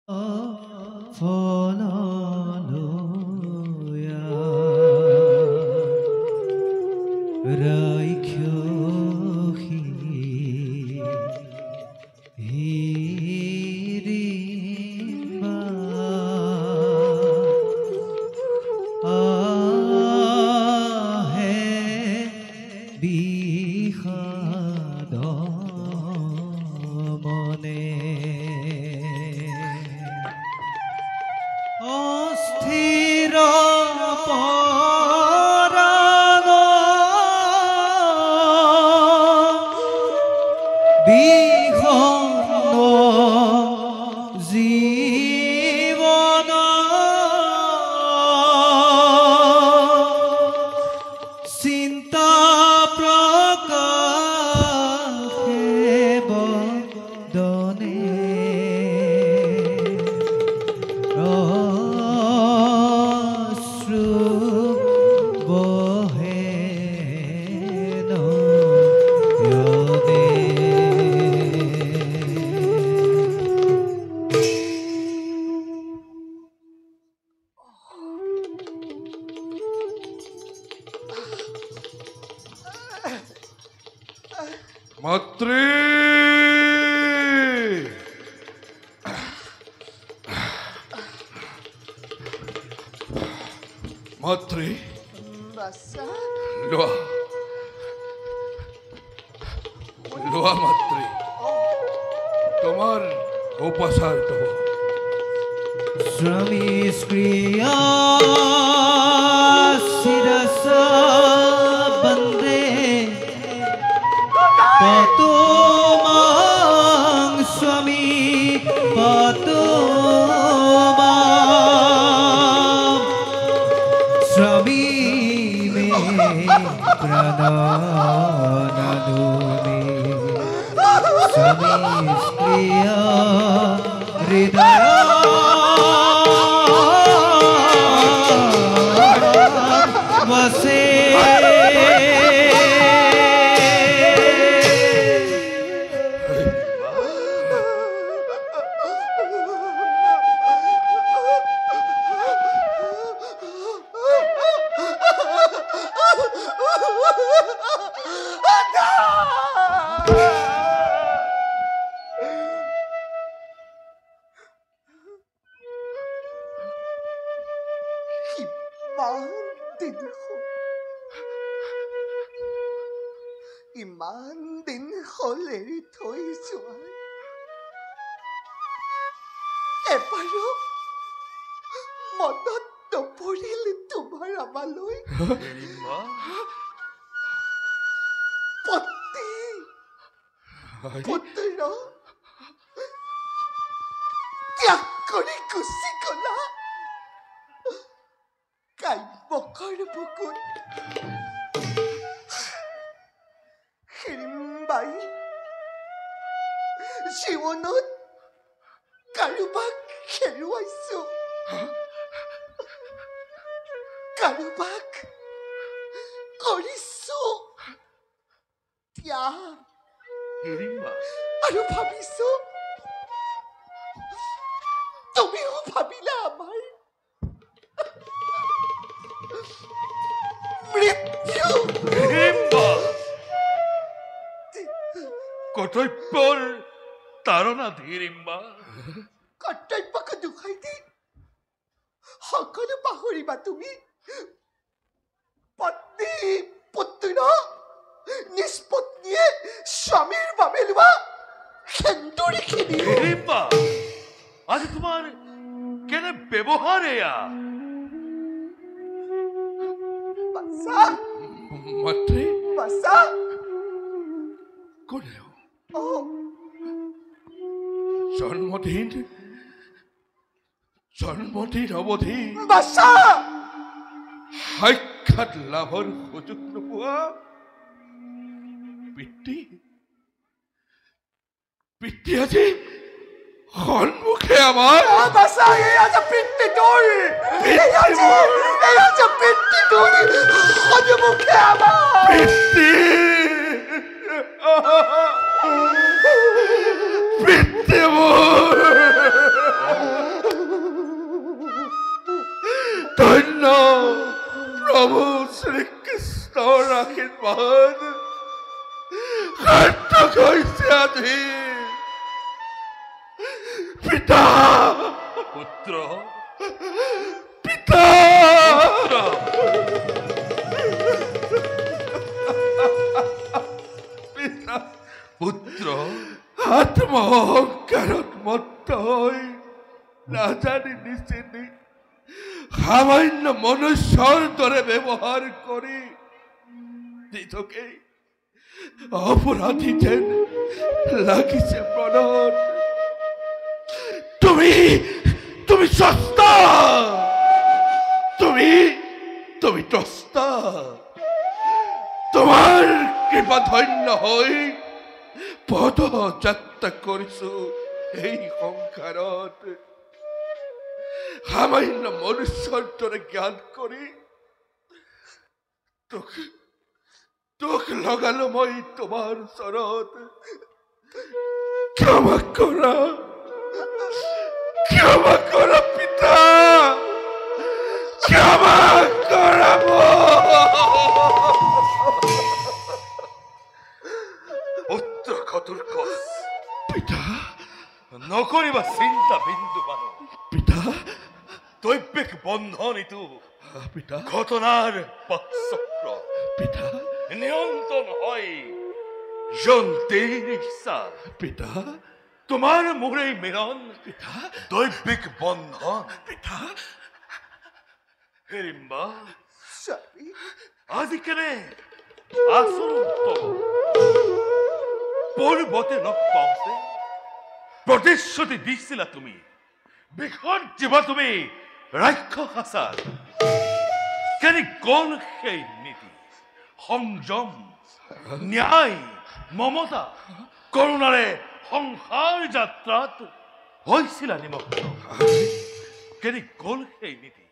ফললোয়া ৰাইক্ষী হিৰিম্বা আহে বিষাদ মনে অস্থিৰ পৰাগ বিষণ্ণ জীৱন চিন্তা প্ৰকাশে বদনে অশ্ৰু বহে নয়নে মাতৃ মাতৃ লোৱা লোৱা মাতৃ তোমাৰ উপাচাৰ হ'ব স্বামী স্ক্রিয়া শিরস বন্দে পতুমাং স্বামী পতুমাং স্বামী মে প্রাণনাদুমে স্বামী স্ক্রিয়া হৃদয় वसे ইমান দিন হ'ল এৰি থৈ যোৱা এবাৰো মনত নপৰিল তোমাৰ আমালৈ পতি পুত্ৰ ত্যাগ কৰি গুচি গলা কাব্যকৰ বুকুত হিৰিম্বাই জীৱনত কাৰোবাক হেৰুৱাইছো কাৰোবাক কৰিছো ত্যাগ আৰু ভাবিছো তুমিও ভাবিলা আমাৰ মৃত্যু কৰ্তব্যৰ তাৰণা ধীৰিম্বা কৰ্তব্যক দুখাই দি সকলো পাহৰিবা তুমি পত্নী পুত্ৰ নিষ্পত্নীয়ে স্বামীৰ বাবে লোৱা সেন্দুৰীখিনি ধীৰিম্বা আজি তোমাৰ কেনে ব্যৱহাৰ এয়া বাছা মাতৃ বাছা কোনে অ' জন্মদিন অৱধি বাছা সাক্ষাৎ লাভৰ সুযোগ নোপোৱা পিতৃ আজি সন্মুখে আমাৰ বাছা এয়া যে পিতৃ তোৰ এয়া যে পিতৃ তোৰ সন্মুখে আমাৰ পিতৃ পিতৃ মোৰ প্ৰভু শ্ৰীকৃষ্ণৰ আশীৰ্বাদ সাৰ্থক হৈছে আজি। পিতা, পুত্ৰ পিতা, পিতা, পুত্ৰ আত্মঅহংকাৰত মত্ত হৈ নাজানি নিচিনি সামান্য মনুষ্যৰ দৰে ব্যৱহাৰ কৰি নিজকে অপৰাধী যেন লাগিছে মনত। তুমি স্ৰষ্টা, তুমি ত্ৰস্তা। তোমাৰ কৃপা ধন্য হৈ পদযাত্ৰা কৰিছো এই সংসাৰত। সামান্য মনুষ্যৰ দৰে জ্ঞান কৰি তোক লগালো মই তোমাৰ ওচৰত। ক্ষমা কৰা, ক্ষমা কৰা পিতা, ক্ষমা কৰা পুত্ৰ ঘটোৎকচ, পিতা, নকৰিবা চিন্তা বিন্দু মানো। পিতা, দৈবিক বন্ধন ইটো পিতা, ঘটনাৰ পাকচক্ৰ পিতা, নিয়ন্ত্ৰণ হয় জন্তীৰ ইচ্ছা। পিতা, তোমাৰ মোৰে মিলন পিতা, দৈবিক বন্ধন। পিতা, হিড়িম্বা স্বামী, আজি কেনে আচৰণ পূৰ্বতে লগ পাওঁতে প্ৰতিশ্ৰুতি দিছিলা তুমি, বিষত যিবা তুমি ৰাক্ষস আচাৰ। কেনে গ'ল সেই নীতি, সংযম, ন্যায়, মমতা, কৰুণাৰে সংসাৰ যাত্ৰাত হৈছিলা নিমগ্ন। কেনে গ'ল সেই নীতি,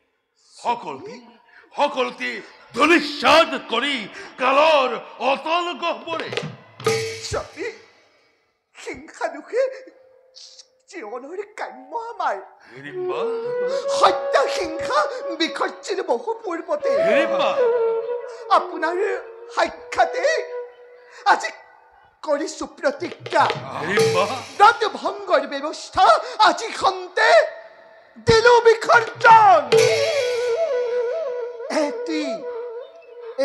সকলোটি ধূলিসাৎ কৰি কালৰ অতল গহ্বৰে। স্বামী, হিংসা দুখে জীৱনৰ কাম্য আমাৰ। হিড়িম্বা, সত্য হিংসা বিখৰ্ছিল বহু পূৰ্বতে। হিড়িম্বা, আপোনাৰ সাক্ষাতে আজি কৰিছো প্ৰতিজ্ঞা। হিড়িম্বা, ব্ৰত ভংগৰ ব্যৱস্থা আজি খন্তে দিলো বিসৰ্জন।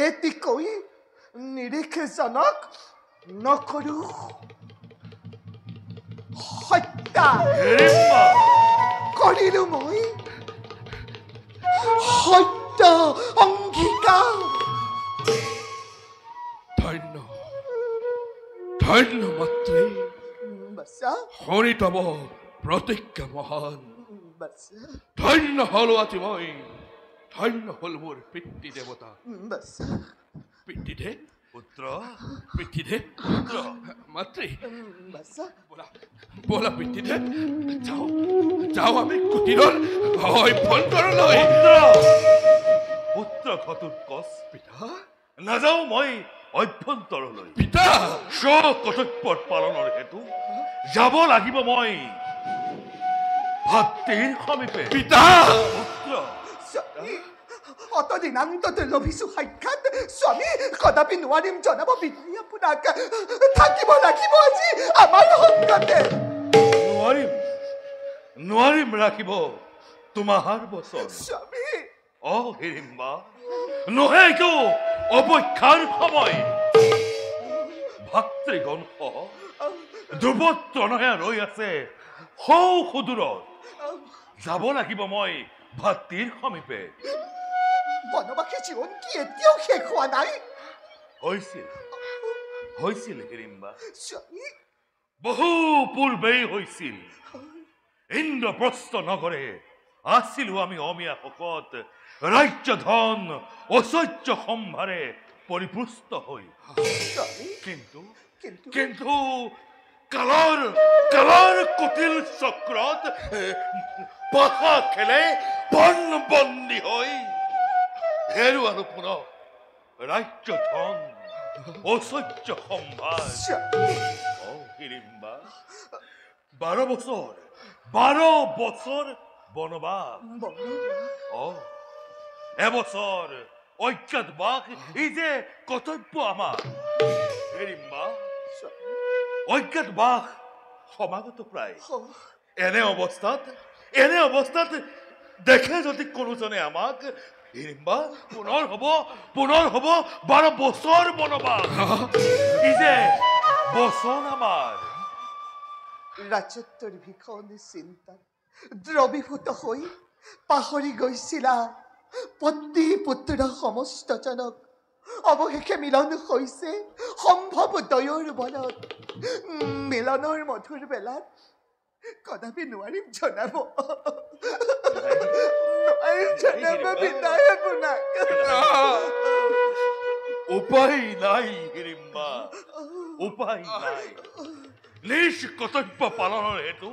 এটি কৈ নিৰীক্ষজনক নকৰো হত্যা। হিড়িম্বা, কৰিলো মই সত্য অংগীকাৰ। ধন্য, ধন্য মাতৃ, বাছা, শুনি তব প্ৰতিজ্ঞা মহান। বাছা, ধন্য হলো আজি মই, ধন্য হল মোৰ পিতৃ দেৱতা। বাছা, পিতৃদেৱ, পুত্ৰ পিতৃদেৱ, পুত্ৰ মাতৃ, বাছা, বলা পিতৃদেৱ, যাওঁ আমি কুটিৰৰ অভ্যন্তৰলৈ। পুত্ৰ ঘটোৎকচ, পিতা, নাযাওঁ মই অভ্যন্তৰলৈ। পিতা, স্বকৰ্তব্য পালনৰ হেতু যাব লাগিব মই ভাতৃৰ সমীপে। পিতা, পুত্ৰ স্বামী, অতদিনান্ততে লভিছো সাক্ষাৎ। স্বামী, কদাপি নোৱাৰিম জনাব বিধাই আপোনাক। থাকিব লাগিব আজি আমাৰ সংগতে। নোৱাৰিম ৰাখিব তোমাৰ বচন। স্বামী, হিড়িম্বা, নহয়তো অপেক্ষাৰ সময়। ভাতৃগণ ধ্ৰুৱতনহে ৰৈ আছে সৌ সুদূৰত। যাব লাগিব মই ভাতৃৰ সমীপে। বনবাসী জীৱন কি এতিয়াও শেষ হোৱা নাই? হৈছিল হিড়িম্বা, স্বামী, বহু পূৰ্বেই হৈছিল। ইন্দ্ৰপ্ৰস্থ নগৰে আছিলো আমি অমীয়া শকত, ৰাজ্য ধন ঐশ্বৰ্য সম্ভাৰে পৰিপুষ্ট হৈ। স্বামী, কিন্তু কিন্তু কিন্তু কালৰ কুটিল চক্ৰত পাশা খেলে বন্দী হৈ হেৰুৱালো পুনঃ ৰাজ্য ধন ঐশ্বৰ্য সম্ভাৰ। স্বামী, হিড়িম্বা, 12 বছৰ বনবাস, এবছৰ অজ্ঞাত বাঘ এই যে কৰ্তব্য আমাৰ হেৰিম্বা অজ্ঞাত বাঘ সমাগত প্ৰায় এনে অৱস্থাত দেখে যদি কোনোজনে আমাক হেৰিম্বা পুনৰ হ'ব 12 বছৰ বনবাস এই যে বছৰ আমাৰ ৰাজত্বৰ ভীষণ চিন্তাত দ্ৰৱীভূত হৈ পাহৰি গৈছিলা পত্নী পুত্ৰ সমস্তজনক অৱশেষে মিলন হৈছে সম্ভৱ দয়ৰ বলত মিলনৰ মধুৰ বেলাত কদাপি নোৱাৰিম জনাব বিদায় আপোনাক উপায় নাই হিৰিম্বা উপায় নাই নিজ কৰ্তব্য পালনৰ হেতু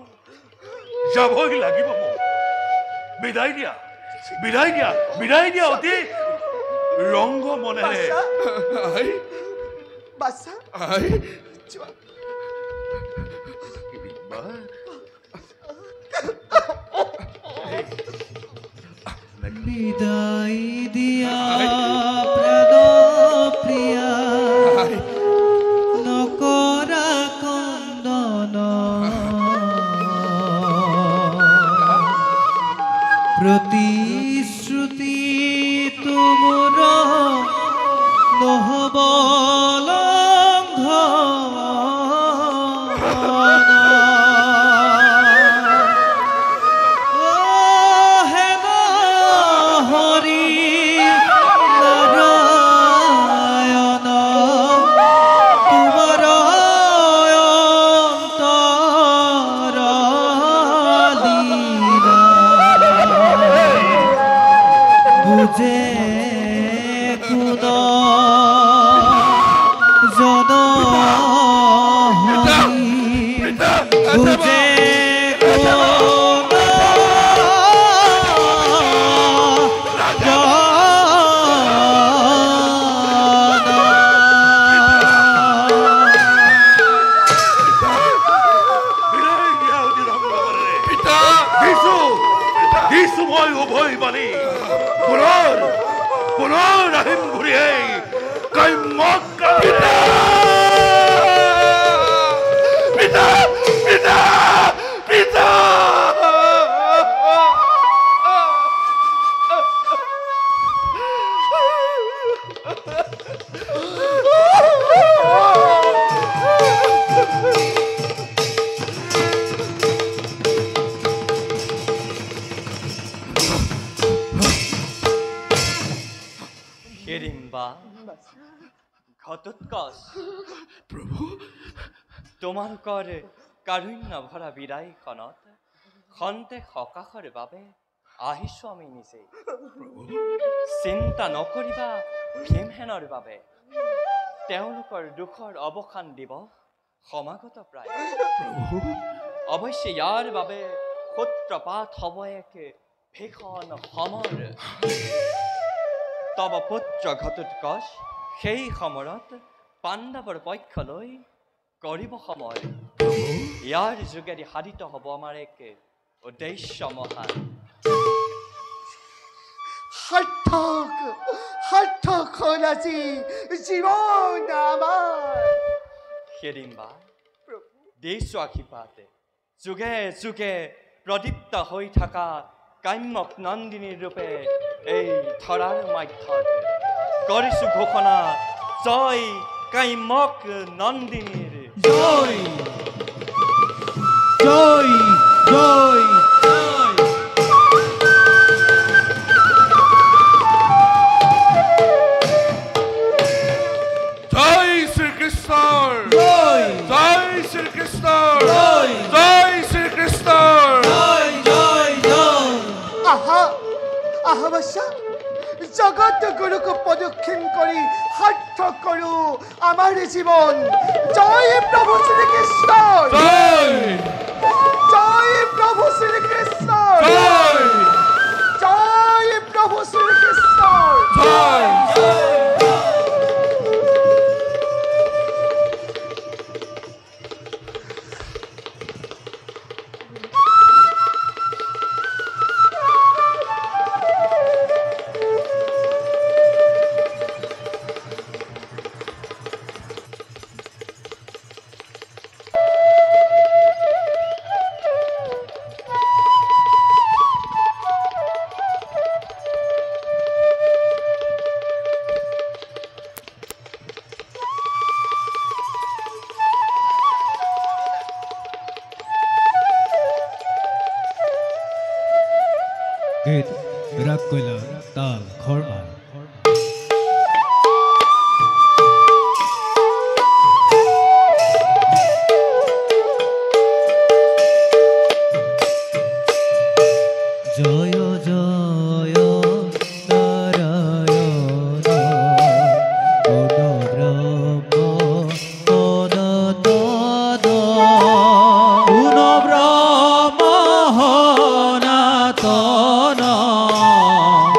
যাবই লাগিব মোক বিদায় দিয়া অতি ৰংগ মনেৰে বাছা হিৰিম্বা বিদায় দিয়া প্ৰাণপ্ৰিয়া নকৰা কন্দন প্ৰতিশ্ৰুতি তোমৰ নহব তোমালোকৰ কাৰুণ্য ভৰা বিদায়খনত খন্তেক সকাশৰ বাবে আহিছো আমি নিজে চিন্তা নকৰিবা ভীমসেনৰ বাবে তেওঁলোকৰ দুখৰ অৱসান দিব সমাগত প্ৰায় অৱশ্যে ইয়াৰ বাবে সূত্ৰপাত হ'ব এক ভীষণ সমৰ তব পুত্ৰ ঘটোৎকচ সেই সমৰত পাণ্ডৱৰ পক্ষলৈ কৰিব সময় ইয়াৰ যোগেদি সাধিত হ'ব আমাৰ এক উদ্দেশ্য মহান সাৰ্থক হ'ল আজি জীৱন আমাৰ হিড়িম্বা দিছো আশীৰ্বাদ যুগে যুগে প্ৰদীপ্ত হৈ থকা কাম্যক নন্দিনীৰ ৰূপে এই ধৰাৰ মাধ্যত কৰিছো ঘোষণা জয় কাম্যক নন্দিনীৰ জয় জয় জয় জয় শ্রীকৃষ্ণ জয় জয় শ্রীকৃষ্ণ জয় জয় শ্রীকৃষ্ণ জয় জয় জয় আহা বাছা জগত গুরুক প্রদক্ষিণ করি সার্থক করু আমার জীবন জয় প্রভু শ্রীকৃষ্ণ জয় জয় প্রভু শ্রীকৃষ্ণ জয় জয় প্রভু শ্রীকৃষ্ণ জয় গীত ৰাগ কইলা তাল খৰমা জয় জয় নারায়ণ পূর্ণ ব্রহ্ম সনাতন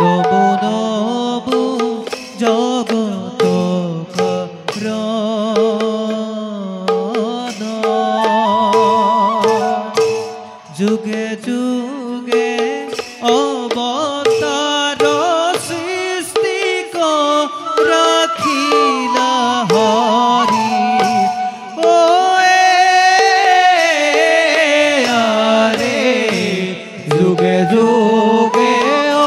নমো নমো জগত কারণ যুগে যুগে অবতার সৃষ্টি রাখিলা হরি ও আরে যুগে যুগে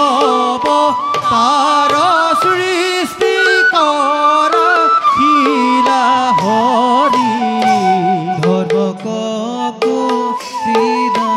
অবতার সৃষ্টি রাখিলা হরি ধর্ম কপু সীতা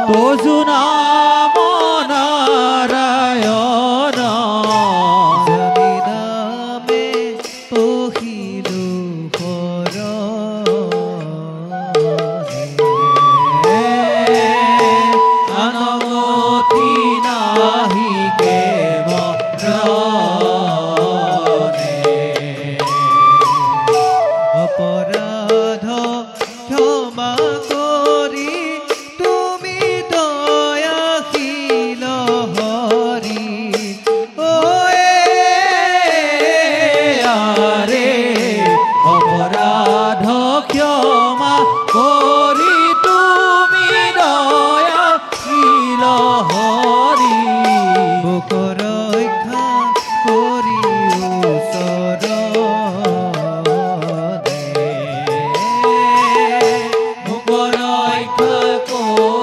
তোজু নাম নারায়ণ জানি নামে পহিলু আনগতি নাহি অপরাধ ক্ষমা করি তুমি দয়াশীল হরি ও আরে অপরাধ ক্ষমা করি তুমি দয়াশীল হরি বুক ৰক্ষা কৰি ওচৰতে বুক ৰক্ষা কৰি